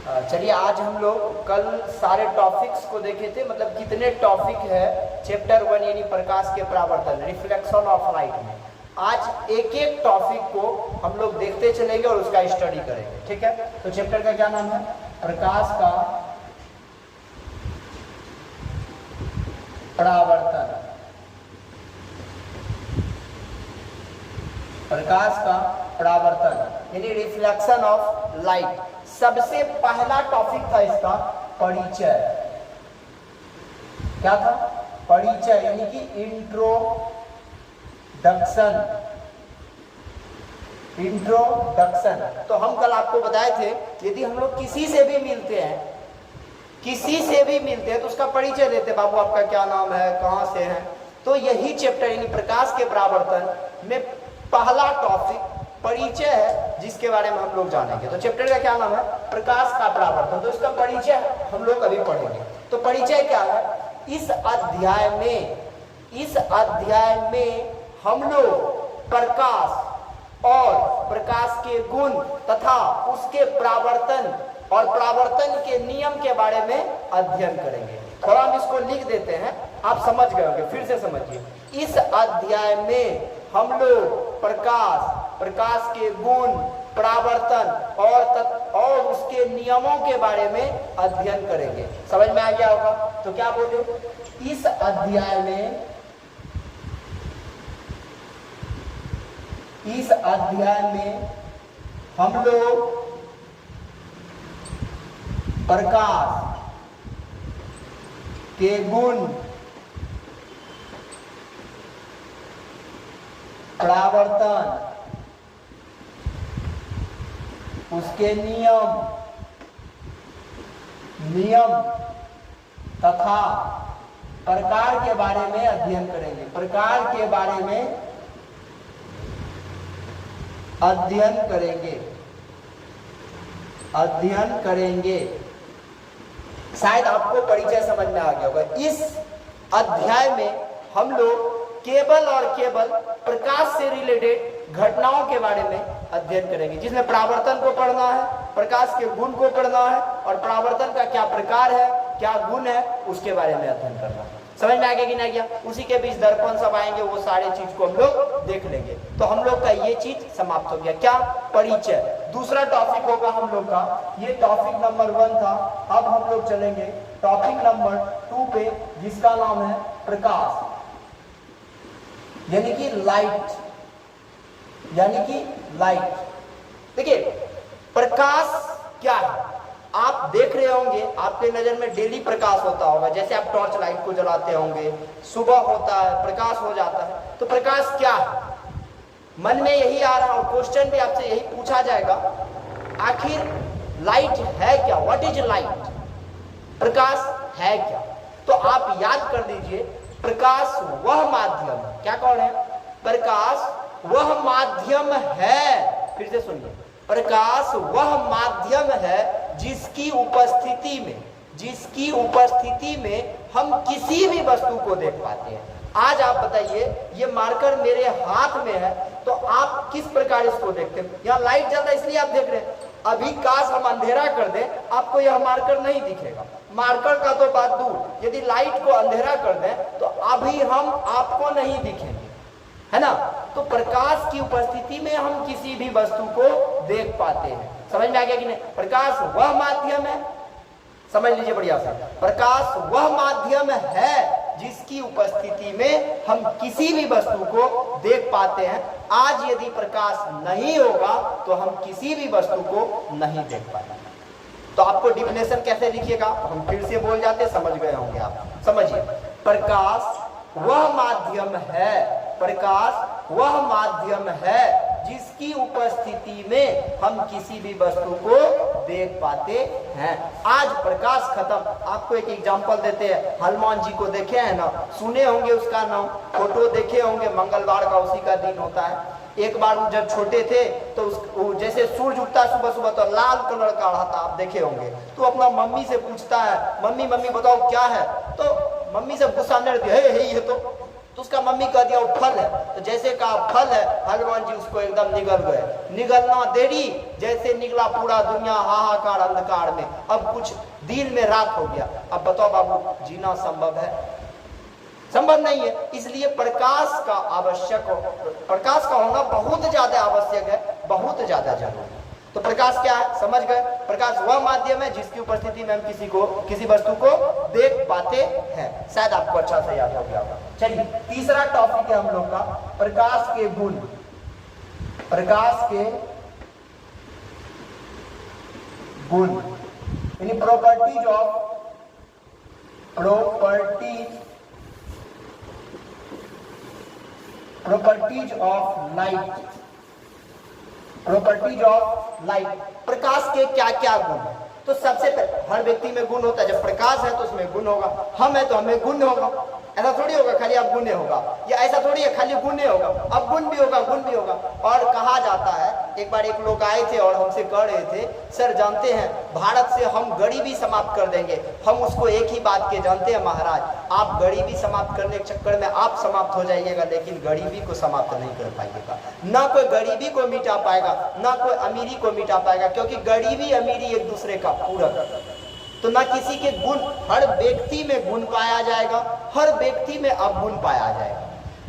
चलिए आज हम लोग कल सारे टॉपिक्स को देखे थे, मतलब कितने टॉपिक है चैप्टर 1 यानी प्रकाश के परावर्तन रिफ्लेक्शन ऑफ लाइट में। आज एक एक टॉपिक को हम लोग देखते चलेंगे और उसका स्टडी करेंगे, ठीक है। तो चैप्टर का क्या नाम है? प्रकाश का परावर्तन। प्रकाश का परावर्तन यानी रिफ्लेक्शन ऑफ लाइट। सबसे पहला टॉपिक था इसका परिचय। क्या था? परिचय यानी कि इंट्रोडक्शन। तो हम कल आपको बताए थे यदि हम लोग किसी से भी मिलते हैं तो उसका परिचय देते, बाबू आपका क्या नाम है, कहां से है। तो यही चैप्टर यानी प्रकाश के परावर्तन में पहला टॉपिक परिचय है, जिसके बारे में हम लोग जानेंगे। तो चैप्टर का क्या नाम है? प्रकाश का परावर्तन। तो इसका परिचय हम लोग अभी पढ़ेंगे। तो परिचय क्या है? इस अध्याय में हम लोग प्रकाश और प्रकाश के गुण तथा उसके परावर्तन और परावर्तन के नियम के बारे में अध्ययन करेंगे। थोड़ा हम इसको लिख देते हैं, आप समझ गए होंगे, फिर से समझिए। इस अध्याय में हम लोग प्रकाश के गुण, परावर्तन और उसके नियमों के बारे में अध्ययन करेंगे। समझ में आ गया होगा? तो क्या बोले? इस अध्याय में हम लोग प्रकाश के गुण, परावर्तन, उसके नियम तथा प्रकार के बारे में अध्ययन करेंगे। प्रकार के बारे में अध्ययन करेंगे। शायद आपको परिचय समझ में आ गया होगा। इस अध्याय में हम लोग केवल और केवल प्रकाश से रिलेटेड घटनाओं के बारे में अध्ययन करेंगे, जिसमें परावर्तन को पढ़ना है, प्रकाश के गुण को पढ़ना है और परावर्तन का क्या प्रकार है, क्या गुण है, उसके बारे में अध्ययन करना है। समझ में आ गया कि नहीं गया? उसी के बीच दर्पण सब आएंगे, वो सारे चीज को हम लोग देख लेंगे। तो हम लोग का ये चीज समाप्त हो गया। क्या? परिचय। दूसरा टॉपिक होगा हम लोग का, ये टॉपिक नंबर 1 था। अब हम लोग चलेंगे टॉपिक नंबर 2 पे, जिसका नाम है प्रकाश यानी कि लाइट। देखिए प्रकाश क्या है? आप देख रहे होंगे, आपके नजर में डेली प्रकाश होता होगा। जैसे आप टॉर्च लाइट को जलाते होंगे, सुबह होता है, प्रकाश हो जाता है। तो प्रकाश क्या है? मन में यही आ रहा और क्वेश्चन भी आपसे यही पूछा जाएगा, आखिर लाइट है क्या? What is light? प्रकाश है क्या? तो आप याद कर दीजिए, प्रकाश वह माध्यम, क्या कौन है? प्रकाश वह माध्यम है। फिर से सुनिए, प्रकाश वह माध्यम है जिसकी उपस्थिति में हम किसी भी वस्तु को देख पाते हैं। आज आप बताइए, ये मार्कर मेरे हाथ में है, तो आप किस प्रकार इसको देखते हैं? यहाँ लाइट जल रहा है इसलिए आप देख रहे हैं। अभी काश हम अंधेरा कर दें, आपको यह मार्कर नहीं दिखेगा। मार्कर का तो बात दूर, यदि लाइट को अंधेरा कर दें तो अभी हम आपको नहीं दिखेंगे, है ना। तो प्रकाश की उपस्थिति में हम किसी भी वस्तु को देख पाते हैं। समझ में आ गया कि नहीं? प्रकाश वह माध्यम है, समझ लीजिए बढ़िया से, प्रकाश वह माध्यम है जिसकी उपस्थिति में हम किसी भी वस्तु को देख पाते हैं। आज यदि प्रकाश नहीं होगा तो हम किसी भी वस्तु को नहीं देख पाएंगे। तो आपको डिफिनेशन कैसे लिखिएगा, हम फिर से बोल जाते, समझ गए होंगे आप। समझिए, प्रकाश वह माध्यम है जिसकी उपस्थिति में हम किसी भी वस्तु को देख पाते हैं। आज प्रकाश खत्म। आपको एक एग्जांपल देते हैं। हनुमान जी को देखे हैं ना, सुने होंगे उसका नाम, फोटो देखे होंगे, मंगलवार का उसी का दिन होता है। एक बार वो जब छोटे थे तो जैसे सूरज उगता सुबह सुबह तो लाल कलर का रहता, आप देखे होंगे। तो अपना मम्मी से पूछता है, मम्मी बताओ क्या है? तो मम्मी से गुस्सा नहीं रहती है, ये तो तो उसका मम्मी कह दिया वो फल है, तो जैसे कहा फल है, हनुमान जी उसको एकदम निगल गए। निगलना देरी, जैसे निकला पूरा दुनिया हाहाकार अंधकार में। अब कुछ दिन में रात हो गया। अब बताओ बाबू, जीना संभव है? संभव नहीं है। इसलिए प्रकाश का आवश्यक, प्रकाश का होना बहुत ज्यादा आवश्यक है, बहुत ज्यादा जरूरी है। तो प्रकाश क्या है समझ गए? प्रकाश वह माध्यम है जिसकी उपस्थिति में हम किसी वस्तु को देख पाते हैं। शायद आपको अच्छा से याद हो गया होगा। चलिए तीसरा टॉपिक है हम लोग का प्रकाश के गुण। प्रकाश के गुण यानी properties of light. Properties of light, प्रकाश के क्या क्या गुण है? तो सबसे पहले हर व्यक्ति में गुण होता है। जब प्रकाश है तो उसमें गुण होगा। हम है तो हमें गुण होगा। ऐसा थोड़ी होगा खाली अब गुण होगा, या ऐसा थोड़ी है खाली गुण होगा, अब गुण भी होगा, गुण भी होगा। और कहा जाता है, एक बार एक लोग आए थे और हमसे कह रहे थे, सर जानते हैं भारत से हम गरीबी समाप्त कर देंगे। हम उसको एक ही बात के जानते हैं महाराज, आप गरीबी समाप्त करने के चक्कर में आप समाप्त हो जाइएगा, लेकिन गरीबी को समाप्त नहीं कर पाइएगा। ना कोई गरीबी को मिटा पाएगा, ना कोई अमीरी को मिटा पाएगा, क्योंकि गरीबी अमीरी एक दूसरे का पूरक। तो ना किसी के गुण, हर व्यक्ति में गुण पाया जाएगा, हर व्यक्ति में अवगुण पाया जाएगा।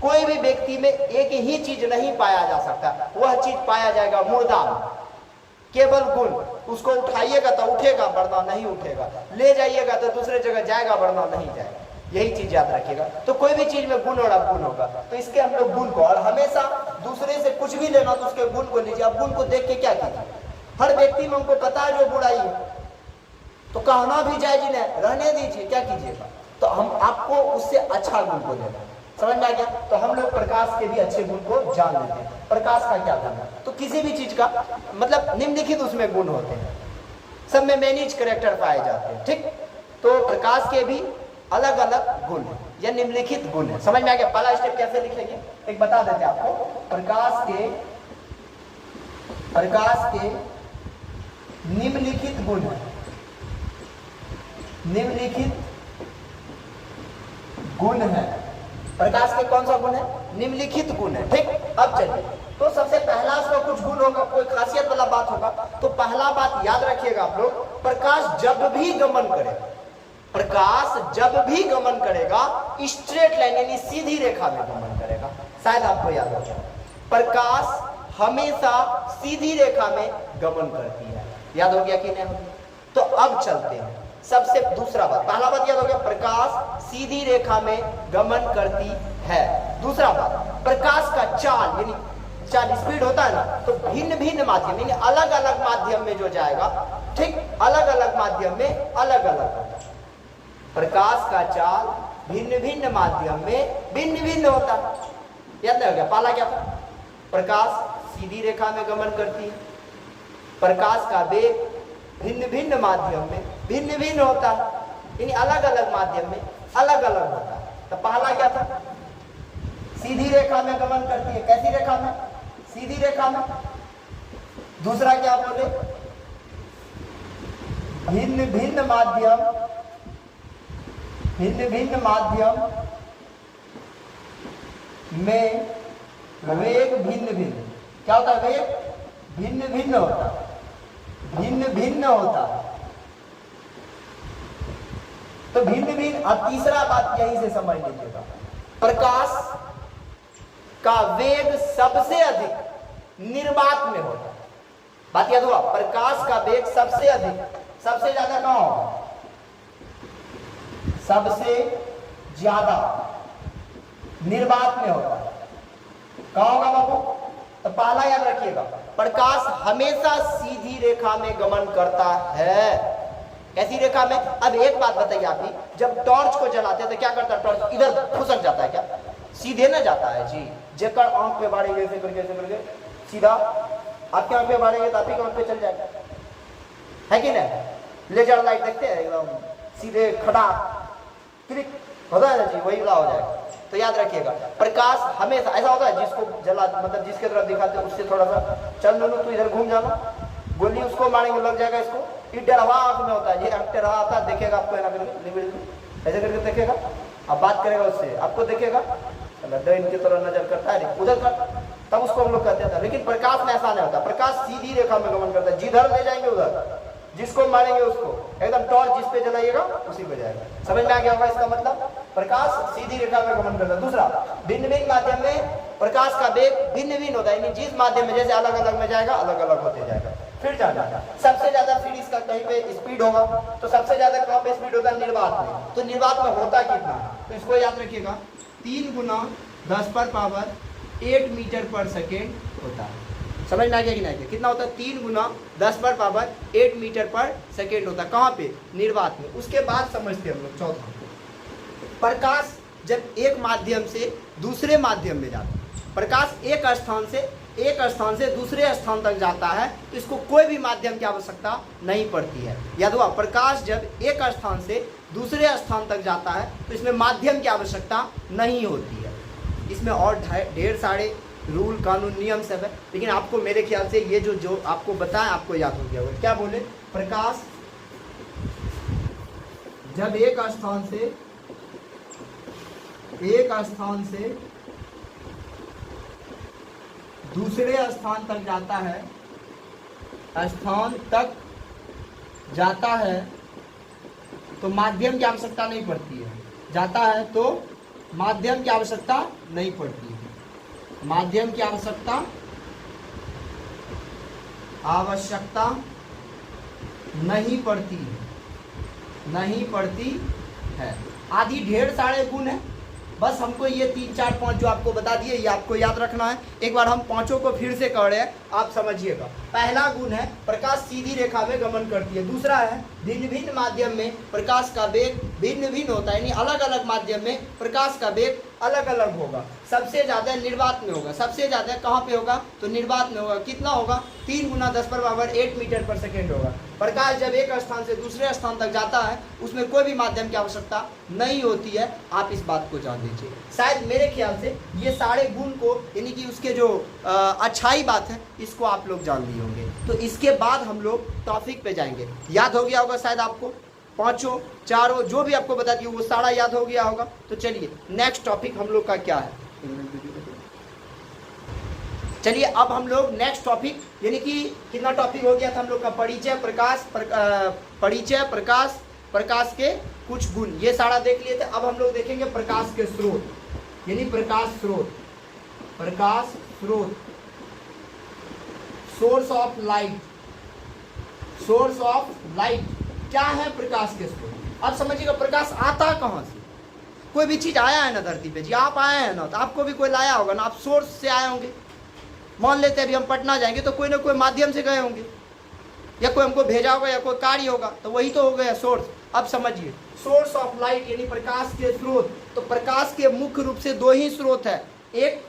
कोई भी व्यक्ति में एक ही चीज नहीं पाया जा सकता, वह चीज पाया जाएगा मुर्दा में, केवल गुण। उसको उठाइएगा तो उठेगा, वरना नहीं उठेगा। ले जाइएगा तो दूसरे जगह जाएगा, वरना नहीं जाएगा। यही चीज याद रखिएगा। तो कोई भी चीज में गुण और अवगुण होगा, तो इसके हम लोग गुण को, और हमेशा दूसरे से कुछ भी लेना तो उसके गुण को लीजिए। अब गुण को देख के क्या कीजिए? हर व्यक्ति में हमको पता है जो बुराई है, तो कहना भी जायज नहीं, रहने दीजिए, क्या कीजिएगा? तो हम आपको उससे अच्छा गुण को देना। समझ में आ गया? तो हम लोग प्रकाश के भी अच्छे गुण को जान लेते हैं। प्रकाश का क्या गुण है? तो किसी भी चीज का मतलब निम्नलिखित उसमें गुण होते हैं, सब में मैनेज कैरेक्टर पाए जाते हैं। ठीक, तो प्रकाश के भी अलग अलग गुण है या निम्नलिखित गुण है। समझ में आ गया? पहला स्टेप कैसे लिखेंगे एक बता देते हैं आपको। प्रकाश के निम्नलिखित गुण है। निम्नलिखित गुण है। प्रकाश के कौन सा गुण है? निम्नलिखित गुण है। ठीक, अब चलिए, तो सबसे पहला उसका कुछ गुण होगा, कोई खासियत वाला बात होगा। तो पहला बात याद रखिएगा आप लोग, प्रकाश जब भी गमन करे, प्रकाश जब भी गमन करेगा स्ट्रेट लाइन यानी सीधी रेखा में गमन करेगा। शायद आपको याद हो जाए, प्रकाश हमेशा सीधी रेखा में गमन करती है। याद हो गया कि नहीं? तो अब चलते हैं सबसे दूसरा बात। पहला बात याद हो गया, प्रकाश सीधी रेखा में गमन करती है। दूसरा बात, प्रकाश का चाल यानी चाल स्पीड होता है ना, तो भिन्न भिन्न माध्यम यानी अलग अलग माध्यम में जो जाएगा, ठीक, अलग अलग माध्यम में अलग अलग होता है। प्रकाश का चाल भिन्न भिन्न माध्यम में भिन्न भिन्न होता है। याद नहीं हो गया? पहला क्या था? प्रकाश सीधी रेखा में गमन करती है। प्रकाश का वेग भिन्न भिन्न माध्यम में भिन्न भिन्न होता है, यानी अलग अलग माध्यम में अलग अलग होता है। तो पहला क्या था? सीधी रेखा में गमन करती है। कैसी रेखा में? सीधी रेखा में। दूसरा क्या बोले? भिन्न भिन्न माध्यम में वेग भिन्न भिन्न। क्या होता है? वेग भिन्न भिन्न होता है, भिन्न भिन्न होता है। तो भिन्न भिन्न। अब तीसरा बात यहीं से समझ लीजिएगा, प्रकाश का वेग सबसे अधिक निर्वात में होता है। बात याद हुआ? प्रकाश का वेग सबसे अधिक, सबसे ज्यादा कहां होगा? सबसे ज्यादा निर्वात में होता है। कहां होगा बाबू? तो पहला याद रखिएगा, प्रकाश हमेशा सीधी रेखा में गमन करता है। कैसी रेखा में? अब एक बात बताइए आप ही, जब टॉर्च को जलाते हैं तो क्या करता है? टॉर्च इधर फुसक जाता है क्या? सीधे ना जाता है जी। जेकर आंख पे बाढ़ेंगे ऐसे करके सीधा, आपके आंख पे बाढ़ेंगे तो आपकी आंख पे चल जाएगा, है कि नहीं? लेजर लाइट देखते हैं एकदम सीधे खड़ा क्लिक होता है ना जी, वही वाला हो जाएगा। तो याद रखिएगा, प्रकाश हमेशा ऐसा होता है, जिसको जला मतलब जिसके तरफ दिखाते हैं उससे थोड़ा सा चल लो, तो इधर घूम जाना, गोली उसको मारेंगे लग जाएगा इसको। ये डरवा आंख में होता है, ये आंख डरवा आता है, देखेगा आपको ऐसा करके ऐसे करके देखेगा, अब बात करेगा उससे आपको देखेगा दैन की तरह नजर करता है उधर कर, तब उसको हम लोग कहते थे। लेकिन प्रकाश में ऐसा नहीं होता, प्रकाश सीधी रेखा में गमन करता है, जिधर ले जाएंगे उधर, जिसको मारेंगे उसको, एकदम टॉर्च जिस पे जलाइएगा उसी पे जाएगा। समझ में आ गया होगा इसका मतलब, प्रकाश सीधी रेखा में गमन करता है। दूसरा, भिन्न भिन्न माध्यम में प्रकाश का वेग भिन्न भिन्न होता है, यानी जिस माध्यम में जैसे अलग अलग में जाएगा अलग अलग होते जाएगा। फिर जाना सबसे ज्यादा फिर इसका कहीं पे स्पीड होगा, तो सबसे ज्यादा कहाँ पे स्पीड होता है, निर्वात में। तो निर्वात में होता कितना, तो इसको याद रखिएगा, 3 × 10⁻8 मीटर पर सेकेंड होता है। समझ में आ गया कि नहीं? कितना होता है, 3 × 10⁻8 मीटर पर सेकेंड होता है। कहाँ पे, निर्वात में। उसके बाद समझते हम लोग चौथा, प्रकाश जब एक माध्यम से दूसरे माध्यम में जाता है, प्रकाश एक स्थान से दूसरे स्थान तक जाता है, तो इसको कोई भी माध्यम की आवश्यकता नहीं पड़ती है। याद हुआ, प्रकाश जब एक स्थान से दूसरे स्थान तक जाता है तो इसमें माध्यम की आवश्यकता नहीं होती है। इसमें और ढेर सारे रूल कानून नियम सब है, लेकिन आपको मेरे ख्याल से ये जो आपको बताया आपको याद हो गया होगा। क्या बोले, प्रकाश जब एक स्थान से दूसरे स्थान तक जाता है तो माध्यम की आवश्यकता नहीं पड़ती है। जाता है तो माध्यम की आवश्यकता नहीं पड़ती है। माध्यम की आवश्यकता नहीं पड़ती है। आदि ढेर सारे गुण हैं, बस हमको ये 3 4 5 जो आपको बता दिए ये आपको याद रखना है। एक बार हम पांचों को फिर से कर रहे हैं, आप समझिएगा। पहला गुण है प्रकाश सीधी रेखा में गमन करती है। दूसरा है भिन्न भिन्न माध्यम में प्रकाश का वेग भिन्न भिन्न होता है, यानी अलग अलग माध्यम में प्रकाश का वेग अलग अलग होगा। सबसे ज़्यादा निर्वात में होगा। सबसे ज़्यादा कहाँ पे होगा, तो निर्वात में होगा। कितना होगा, 3 × 10⁻8 मीटर पर सेकेंड होगा। प्रकाश जब एक स्थान से दूसरे स्थान तक जाता है उसमें कोई भी माध्यम की आवश्यकता नहीं होती है। आप इस बात को जान लीजिए। शायद मेरे ख्याल से ये सारे गुण को, यानी कि उसके जो अच्छाई बात है, इसको आप लोग जान लिए होंगे। तो इसके बाद हम लोग टॉपिक पे जाएंगे। याद हो गया होगा शायद आपको, पांचों चारों जो भी आपको बता दिए वो सारा याद हो गया होगा। तो चलिए नेक्स्ट टॉपिक हम लोग का क्या है, चलिए अब हम लोग नेक्स्ट टॉपिक, यानी कि कितना टॉपिक हो गया था हम लोग का, परिचय प्रकाश, प्रकाश के कुछ गुण, ये सारा देख लिए थे। अब हम लोग देखेंगे प्रकाश के स्रोत, यानी प्रकाश स्रोत, सोर्स ऑफ लाइट। क्या है प्रकाश के स्रोत? अब समझिएगा, प्रकाश आता कहाँ से? कोई भी चीज आया है ना धरती पे, जी आप आए हैं ना, तो आपको भी कोई लाया होगा ना, आप सोर्स से आए होंगे। मान लेते हैं अभी हम पटना जाएंगे तो कोई ना कोई माध्यम से गए होंगे, या कोई हमको भेजा होगा या कोई कार्य होगा, तो वही तो हो गया सोर्स। अब समझिए, सोर्स ऑफ लाइट यानी प्रकाश के स्रोत। तो प्रकाश के मुख्य रूप से 2 ही स्रोत है, एक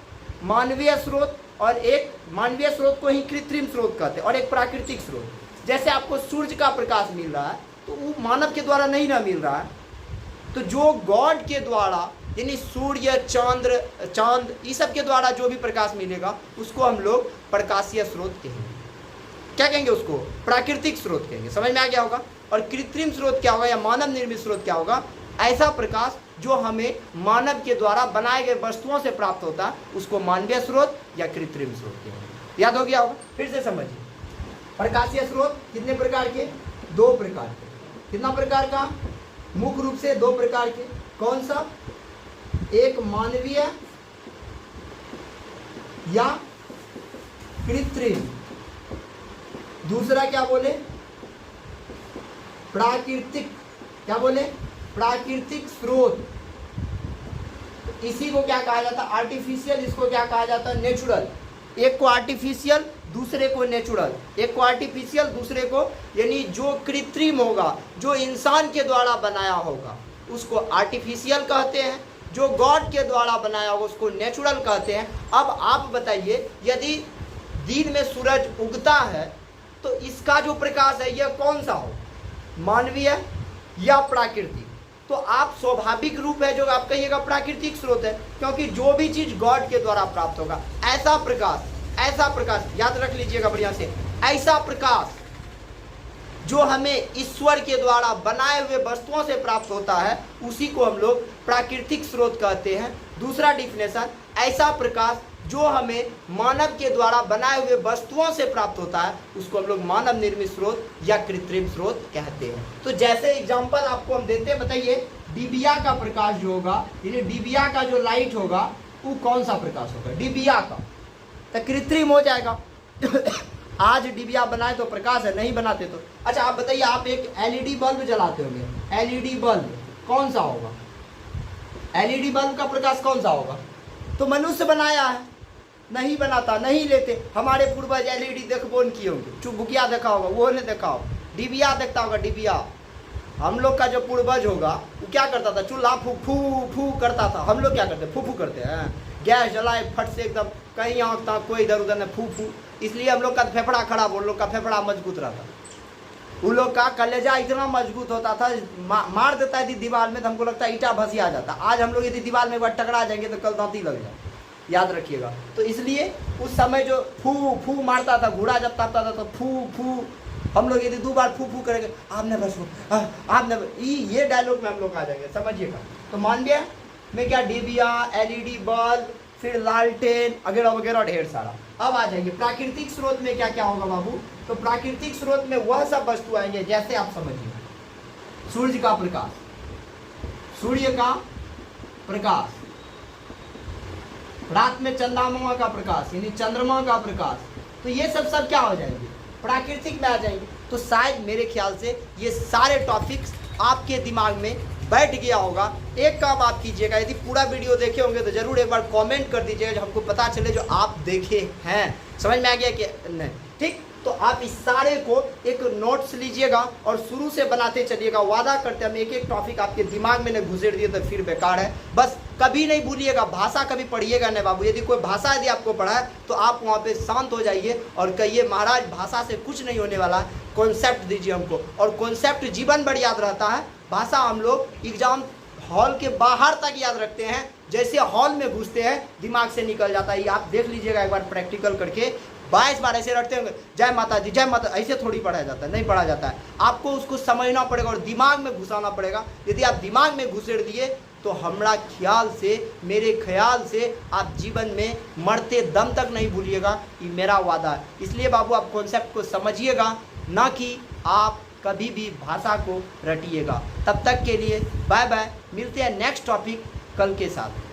मानवीय स्रोत, और एक मानवीय स्रोत को ही कृत्रिम स्रोत कहते हैं, और एक प्राकृतिक स्रोत। जैसे आपको सूर्य का प्रकाश मिल रहा है तो वो मानव के द्वारा नहीं ना मिल रहा है, तो जो गॉड के द्वारा, यानी सूर्य चांद ये सब के द्वारा जो भी प्रकाश मिलेगा उसको हम लोग प्रकाशीय स्रोत कहेंगे। क्या कहेंगे उसको, प्राकृतिक स्रोत कहेंगे। समझ में आ गया होगा। और कृत्रिम स्रोत क्या होगा, या मानव निर्मित स्रोत क्या होगा, ऐसा प्रकाश जो हमें मानव के द्वारा बनाए गए वस्तुओं से प्राप्त होता है उसको मानवीय स्रोत या कृत्रिम स्रोत कहेंगे। याद हो गया होगा। फिर से समझिए, प्रकाशीय स्रोत कितने प्रकार के, 2 प्रकार के। कितना प्रकार का, मुख्य रूप से 2 प्रकार के। कौन सा, एक मानवीय या कृत्रिम, दूसरा क्या बोले, प्राकृतिक। क्या बोले, प्राकृतिक स्रोत। इसी को क्या कहा जाता है, आर्टिफिशियल। इसको क्या कहा जाता है, नेचुरल। एक को आर्टिफिशियल, दूसरे को नेचुरल। एक को आर्टिफिशियल, दूसरे को, यानी जो कृत्रिम होगा, जो इंसान के द्वारा बनाया होगा उसको आर्टिफिशियल कहते हैं, जो गॉड के द्वारा बनाया होगा उसको नेचुरल कहते हैं। अब आप बताइए, यदि दिन में सूरज उगता है तो इसका जो प्रकाश है यह कौन सा हो, मानवीय या प्राकृतिक? तो आप स्वाभाविक रूप है जो आप कहिएगा प्राकृतिक स्रोत है, क्योंकि जो भी चीज गॉड के द्वारा प्राप्त होगा, ऐसा प्रकाश याद रख लीजिएगा बढ़िया से, ऐसा प्रकाश जो हमें ईश्वर के द्वारा बनाए हुए वस्तुओं से प्राप्त होता है उसी को हम लोग प्राकृतिक स्रोत कहते हैं। दूसरा डिफिनेशन, ऐसा प्रकाश जो हमें मानव के द्वारा बनाए हुए वस्तुओं से प्राप्त होता है उसको हम लोग मानव निर्मित स्रोत या कृत्रिम स्रोत कहते हैं। तो जैसे एग्जांपल आपको हम देते हैं, बताइए डिबिया का प्रकाश जो होगा, यानी डिबिया का जो लाइट होगा वो कौन सा प्रकाश होगा? डिबिया का, तो कृत्रिम हो जाएगा। आज डिबिया बनाए तो प्रकाश है, नहीं बनाते तो। अच्छा आप बताइए, आप एक एलईडी बल्ब जलाते होंगे, एलईडी बल्ब कौन सा होगा? एलईडी बल्ब का प्रकाश कौन सा होगा? तो मनुष्य बनाया है, नहीं बनाता, नहीं लेते। हमारे पूर्वज एलईडी देखबो नहीं किए होंगे, चुबुकिया देखा होगा, वो नहीं देखा होगा, डिबिया देखता होगा। डिबिया, हम लोग का जो पूर्वज होगा वो क्या करता था? चूल्हा फू फू फू करता था। हम लोग क्या करते? फू फू करते हैं, गैस जलाए फट से एकदम, कहीं आँखता कोई इधर उधर ने फू फू। इसलिए हम लोग का फेफड़ा खराब, उन लोग का फेफड़ा मजबूत रहता। उन लोग का कलेजा इतना मजबूत होता था, मार देता यदि दीवार में तो हमको लगता है ईटा भसी आ जाता। आज हम लोग यदि दीवार में एक बार टकरा जाएंगे तो कल दांती लग जाए, याद रखिएगा। तो इसलिए उस समय जो फू फू मारता था, घोड़ा जब तापता था तो फू फू, हम लोग यदि 2 बार फू फू करेंगे, आपने बस आपने, ये डायलॉग में हम लोग आ जाएंगे, समझिएगा। तो मान लिया मैं क्या, डिबिया, एलईडी बल्ब, फिर लालटेन वगैरह वगैरह ढेर सारा। अब आ जाएंगे प्राकृतिक स्रोत में क्या क्या होगा बाबू? तो प्राकृतिक स्रोत में वह सब वस्तु आएंगे, जैसे आप समझिए सूर्य का प्रकाश, सूर्य का प्रकाश, रात में चंद्रमा का प्रकाश यानी चंद्रमा का प्रकाश। तो ये सब क्या हो जाएंगे? प्राकृतिक में आ जाएंगे। तो शायद मेरे ख्याल से ये सारे टॉपिक्स आपके दिमाग में बैठ गया होगा। एक काम आप कीजिएगा, यदि पूरा वीडियो देखे होंगे तो जरूर एक बार कमेंट कर दीजिएगा, जो हमको पता चले जो आप देखे हैं। समझ में आ गया कि नहीं? ठीक, तो आप इस सारे को एक नोट्स लीजिएगा और शुरू से बनाते चलिएगा। वादा करते हम एक एक टॉपिक आपके दिमाग में नहीं घुसेड़ दिए तो फिर बेकार है। बस कभी नहीं भूलिएगा, भाषा कभी पढ़िएगा नहीं बाबू। यदि कोई भाषा यदि आपको पढ़ा है तो आप वहाँ पे शांत हो जाइए और कहिए महाराज भाषा से कुछ नहीं होने वाला, कॉन्सेप्ट दीजिए हमको। और कॉन्सेप्ट जीवन भर याद रहता है, भाषा हम लोग एग्जाम हॉल के बाहर तक याद रखते हैं, जैसे हॉल में घुसते हैं दिमाग से निकल जाता है। आप देख लीजिएगा एक बार प्रैक्टिकल करके, 22 बार ऐसे रखते होंगे, जय माता दी जय माता, ऐसे थोड़ी पढ़ा जाता है, नहीं पढ़ा जाता है। आपको उसको समझना पड़ेगा और दिमाग में घुसाना पड़ेगा। यदि आप दिमाग में घुसेड़ दिए तो हमारा ख्याल से, मेरे ख्याल से आप जीवन में मरते दम तक नहीं भूलिएगा, ये मेरा वादा है। इसलिए बाबू आप कॉन्सेप्ट को समझिएगा, ना कि आप कभी भी भाषा को रटिएगा। तब तक के लिए बाय बाय, मिलते हैं नेक्स्ट टॉपिक कल के साथ।